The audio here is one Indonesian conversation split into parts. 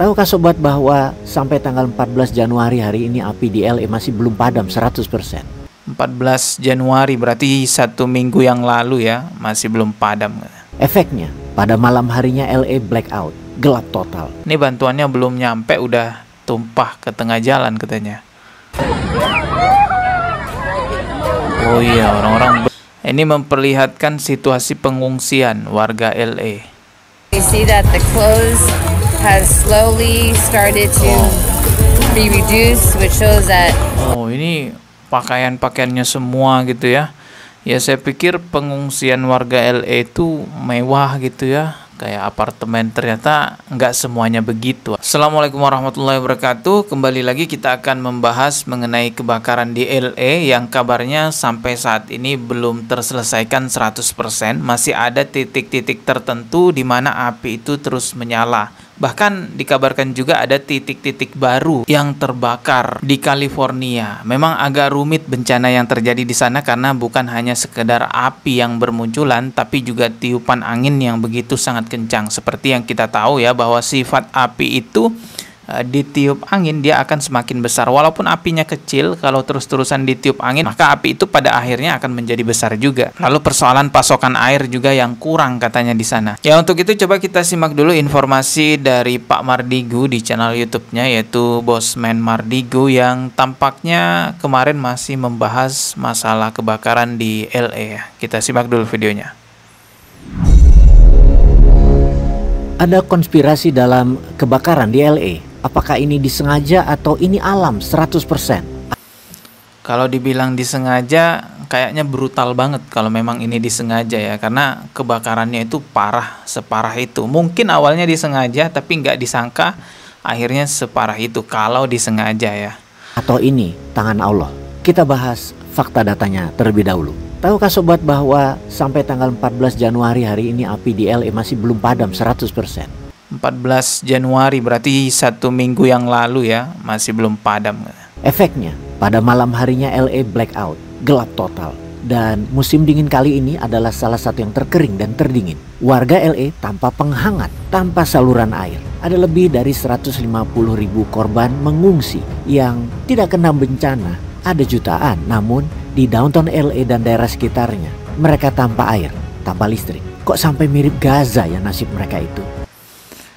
Tahukah sobat bahwa sampai tanggal 14 Januari hari ini api di LA masih belum padam 100%? 14 Januari berarti 1 minggu yang lalu ya, masih belum padam. Efeknya, pada malam harinya LA blackout, gelap total. Ini bantuannya belum nyampe udah tumpah ke tengah jalan katanya. Oh iya, orang-orang ini memperlihatkan situasi pengungsian warga LA. You see that the clothes has slowly started to be reduced, which shows that Ini pakaian-pakaiannya semua gitu ya. Ya saya pikir pengungsian warga LA itu mewah gitu ya, kayak apartemen, ternyata nggak semuanya begitu. Assalamualaikum warahmatullahi wabarakatuh. Kembali lagi kita akan membahas mengenai kebakaran di LA yang kabarnya sampai saat ini belum terselesaikan 100%. Masih ada titik-titik tertentu di mana api itu terus menyala. Bahkan dikabarkan juga ada titik-titik baru yang terbakar di California. Memang agak rumit bencana yang terjadi di sana karena bukan hanya sekedar api yang bermunculan, tapi juga tiupan angin yang begitu sangat kencang. Seperti yang kita tahu ya, bahwa sifat api itu ditiup angin dia akan semakin besar. Walaupun apinya kecil, kalau terus-terusan ditiup angin, maka api itu pada akhirnya akan menjadi besar juga. Lalu persoalan pasokan air juga yang kurang katanya di sana. Ya, untuk itu coba kita simak dulu informasi dari Pak Mardigu di channel YouTube-nya, yaitu Bosman Mardigu, yang tampaknya kemarin masih membahas masalah kebakaran di LA. Kita simak dulu videonya. Ada konspirasi dalam kebakaran di LA. Apakah ini disengaja atau ini alam 100%? Kalau dibilang disengaja, kayaknya brutal banget kalau memang ini disengaja ya. Karena kebakarannya itu parah, separah itu. Mungkin awalnya disengaja, tapi nggak disangka akhirnya separah itu kalau disengaja ya. Atau ini tangan Allah? Kita bahas fakta datanya terlebih dahulu. Tahukah sobat bahwa sampai tanggal 14 Januari hari ini api di LA masih belum padam 100%? 14 Januari berarti 1 minggu yang lalu ya, masih belum padam. Efeknya, pada malam harinya LA blackout, gelap total. Dan musim dingin kali ini adalah salah satu yang terkering dan terdingin. Warga LA tanpa penghangat, tanpa saluran air. Ada lebih dari 150.000 korban mengungsi yang tidak kena bencana. Ada jutaan, namun di downtown LA dan daerah sekitarnya, mereka tanpa air, tanpa listrik. Kok sampai mirip Gaza ya nasib mereka itu?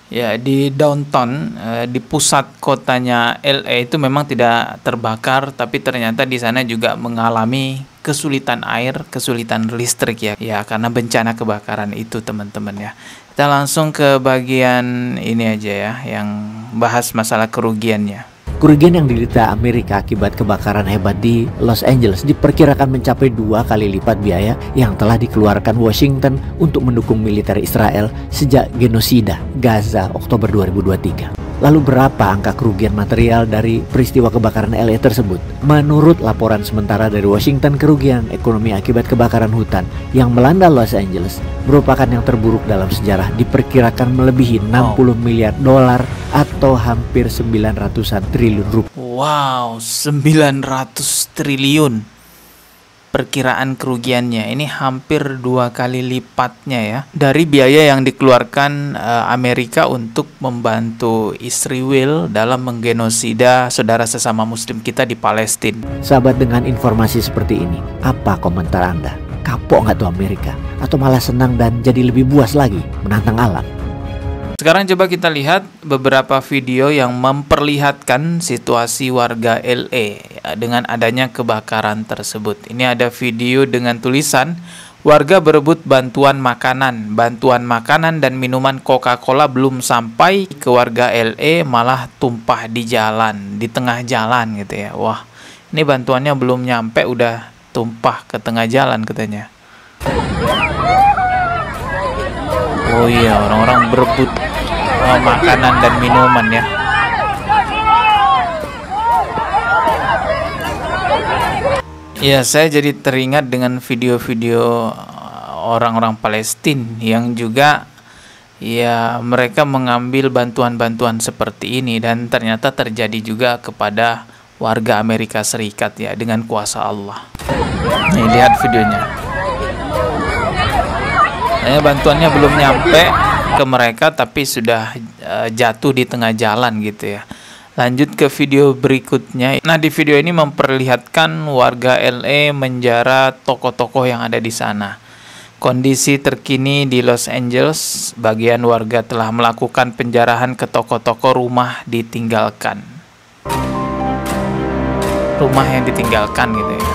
Ya, di downtown, di pusat kotanya LA itu memang tidak terbakar, tapi ternyata di sana juga mengalami kesulitan air, kesulitan listrik ya. Ya, karena bencana kebakaran itu teman-teman ya. Kita langsung ke bagian ini aja ya, yang bahas masalah kerugiannya. Kerugian yang diderita Amerika akibat kebakaran hebat di Los Angeles diperkirakan mencapai 2 kali lipat biaya yang telah dikeluarkan Washington untuk mendukung militer Israel sejak genosida Gaza Oktober 2023. Lalu berapa angka kerugian material dari peristiwa kebakaran LA tersebut? Menurut laporan sementara dari Washington, kerugian ekonomi akibat kebakaran hutan yang melanda Los Angeles merupakan yang terburuk dalam sejarah, diperkirakan melebihi 60 miliar dolar atau hampir 900-an triliun rupiah. Wow, 900 triliun perkiraan kerugiannya. Ini hampir 2 kali lipatnya ya dari biaya yang dikeluarkan Amerika untuk membantu Israel dalam menggenosida saudara sesama muslim kita di Palestina. Sahabat, dengan informasi seperti ini, apa komentar Anda? Kapok nggak tuh Amerika? Atau malah senang dan jadi lebih buas lagi menantang alam? Sekarang coba kita lihat beberapa video yang memperlihatkan situasi warga LA dengan adanya kebakaran tersebut. Ini ada video dengan tulisan, warga berebut bantuan makanan dan minuman Coca-Cola belum sampai ke warga LA malah tumpah di jalan, di tengah jalan gitu ya. Wah, ini bantuannya belum nyampe udah tumpah ke tengah jalan katanya. Oh iya, orang-orang berebut makanan dan minuman ya. Ya, saya jadi teringat dengan video-video orang-orang Palestina yang juga ya mereka mengambil bantuan-bantuan seperti ini dan ternyata terjadi juga kepada warga Amerika Serikat ya dengan kuasa Allah. Nih, lihat videonya. Bantuannya belum nyampe ke mereka tapi sudah jatuh di tengah jalan gitu ya. Lanjut ke video berikutnya. Nah, di video ini memperlihatkan warga LA menjara toko-toko yang ada di sana. Kondisi terkini di Los Angeles, bagian warga telah melakukan penjarahan ke toko-toko rumah ditinggalkan. Rumah yang ditinggalkan gitu ya.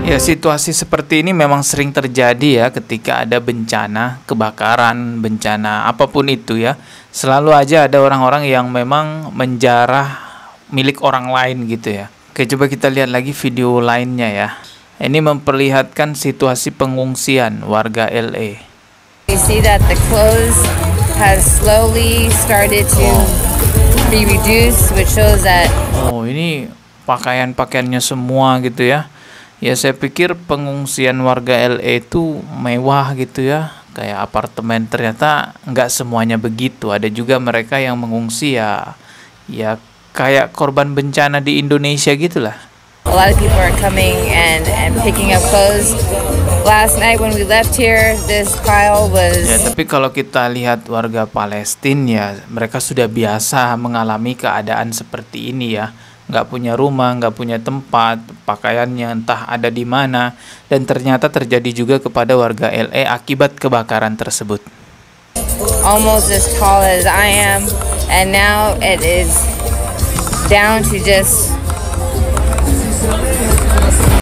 Ya, situasi seperti ini memang sering terjadi ya ketika ada bencana, kebakaran, bencana apapun itu ya. Selalu aja ada orang-orang yang memang menjarah milik orang lain gitu ya. Oke, coba kita lihat lagi video lainnya ya. Ini memperlihatkan situasi pengungsian warga LA. You see that the clothes has slowly started to be reduced, which shows that Oh, ini pakaian-pakaiannya semua gitu ya. Ya, saya pikir pengungsian warga LA itu mewah gitu ya, kayak apartemen. Ternyata nggak semuanya begitu. Ada juga mereka yang mengungsi ya kayak korban bencana di Indonesia gitulah. a lot of people are coming and picking up clothes. Last night when we left here, this pile was... Ya, tapi kalau kita lihat warga Palestina ya, mereka sudah biasa mengalami keadaan seperti ini ya. Nggak punya rumah, nggak punya tempat, pakaiannya entah ada di mana, dan ternyata terjadi juga kepada warga LA akibat kebakaran tersebut. almost as tall as I am, and now it is down to just...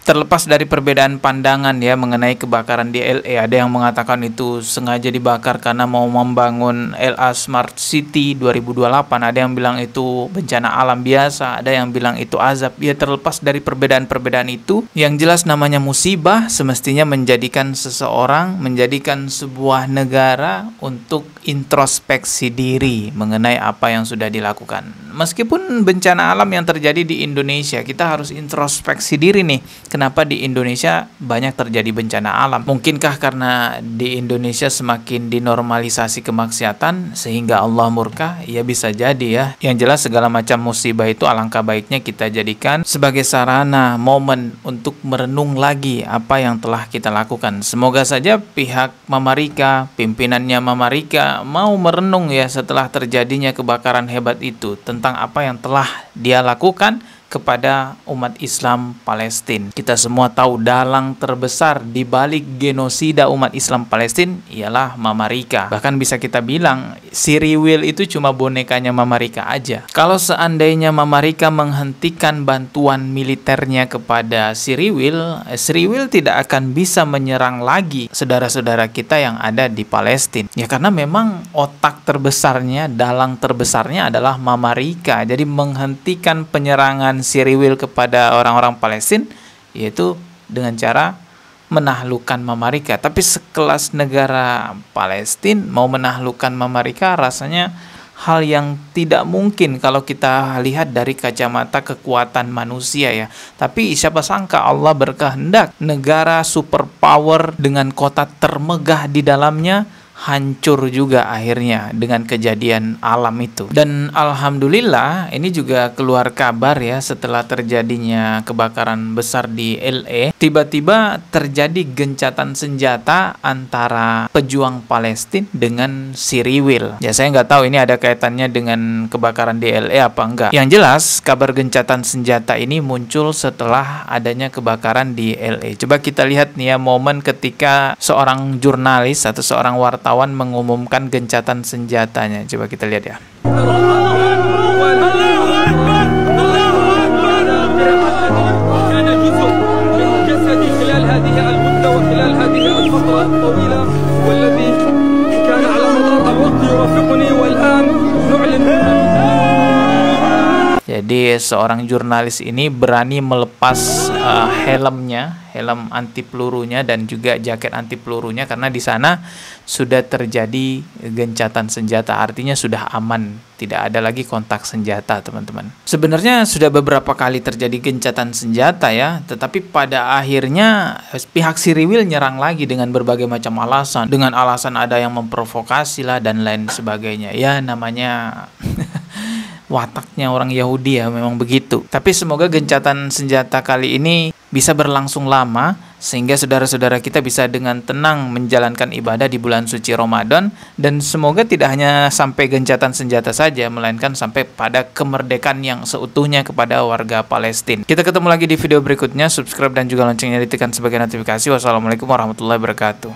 Terlepas dari perbedaan pandangan ya mengenai kebakaran di LA, ada yang mengatakan itu sengaja dibakar karena mau membangun LA Smart City 2028, ada yang bilang itu bencana alam biasa, ada yang bilang itu azab. Ya, terlepas dari perbedaan-perbedaan itu, yang jelas namanya musibah semestinya menjadikan seseorang, menjadikan sebuah negara untuk introspeksi diri mengenai apa yang sudah dilakukan. Meskipun bencana alam yang terjadi di Indonesia, kita harus introspeksi diri nih. Kenapa di Indonesia banyak terjadi bencana alam? Mungkinkah karena di Indonesia semakin dinormalisasi kemaksiatan sehingga Allah murka? Ya, bisa jadi ya. Yang jelas segala macam musibah itu alangkah baiknya kita jadikan sebagai sarana, momen untuk merenung lagi apa yang telah kita lakukan. Semoga saja pihak Mama Rika, pimpinannya Mama Rika mau merenung ya setelah terjadinya kebakaran hebat itu tentang apa yang telah dia lakukan kepada umat Islam Palestina. Kita semua tahu dalang terbesar di balik genosida umat Islam Palestina ialah Mama Rika. Bahkan bisa kita bilang si Riwil itu cuma bonekanya Mama Rika aja. Kalau seandainya Mama Rika menghentikan bantuan militernya kepada si Riwil tidak akan bisa menyerang lagi saudara-saudara kita yang ada di Palestina. Ya, karena memang otak terbesarnya, dalang terbesarnya adalah Mama Rika. Jadi menghentikan penyerangan si Riwil kepada orang-orang Palestina yaitu dengan cara menaklukkan Mama Rika. Tapi sekelas negara Palestina mau menaklukkan Mama Rika rasanya hal yang tidak mungkin kalau kita lihat dari kacamata kekuatan manusia ya. Tapi siapa sangka Allah berkehendak negara superpower dengan kota termegah di dalamnya hancur juga akhirnya dengan kejadian alam itu. Dan alhamdulillah ini juga keluar kabar ya setelah terjadinya kebakaran besar di LA, tiba-tiba terjadi gencatan senjata antara pejuang Palestina dengan si Riwil. Ya, saya nggak tahu ini ada kaitannya dengan kebakaran di LA apa enggak. Yang jelas kabar gencatan senjata ini muncul setelah adanya kebakaran di LA. Coba kita lihat nih ya momen ketika seorang jurnalis atau seorang wartawan mengumumkan gencatan senjatanya. Coba kita lihat ya. Jadi Jadi seorang jurnalis ini berani melepas helm anti pelurunya dan juga jaket anti pelurunya karena di sana sudah terjadi gencatan senjata, artinya sudah aman, tidak ada lagi kontak senjata, teman-teman. Sebenarnya sudah beberapa kali terjadi gencatan senjata ya, tetapi pada akhirnya pihak Siriwil nyerang lagi dengan berbagai macam alasan, dengan alasan ada yang memprovokasi lah dan lain sebagainya. Ya namanya wataknya orang Yahudi ya, memang begitu. Tapi semoga gencatan senjata kali ini bisa berlangsung lama sehingga saudara-saudara kita bisa dengan tenang menjalankan ibadah di bulan suci Ramadan, dan semoga tidak hanya sampai gencatan senjata saja, melainkan sampai pada kemerdekaan yang seutuhnya kepada warga Palestina. Kita ketemu lagi di video berikutnya. Subscribe dan juga loncengnya ditekan sebagai notifikasi. Wassalamualaikum warahmatullahi wabarakatuh.